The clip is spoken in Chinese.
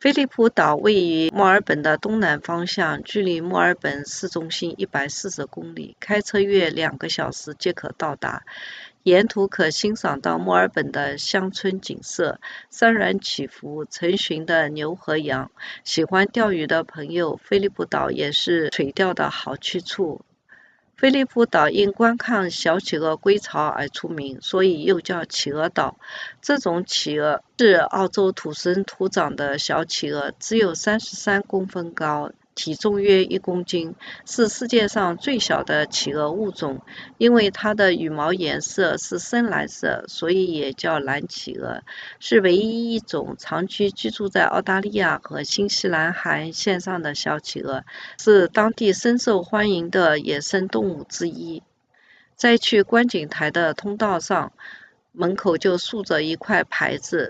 菲利普岛位于墨尔本的东南方向，距离墨尔本市中心140公里，开车约2个小时即可到达。沿途可欣赏到墨尔本的乡村景色，山峦起伏，成群的牛和羊。喜欢钓鱼的朋友，菲利普岛也是垂钓的好去处。菲利普岛因观看小企鹅归巢而出名，所以又叫企鹅岛。这种企鹅是澳洲土生土长的小企鹅，只有33公分高，体重约1公斤，是世界上最小的企鹅物种。因为它的羽毛颜色是深蓝色，所以也叫蓝企鹅，是唯一一种长期居住在澳大利亚和新西兰海岸线上的小企鹅，是当地深受欢迎的野生动物之一。在去观景台的通道上，门口就竖着一块牌子，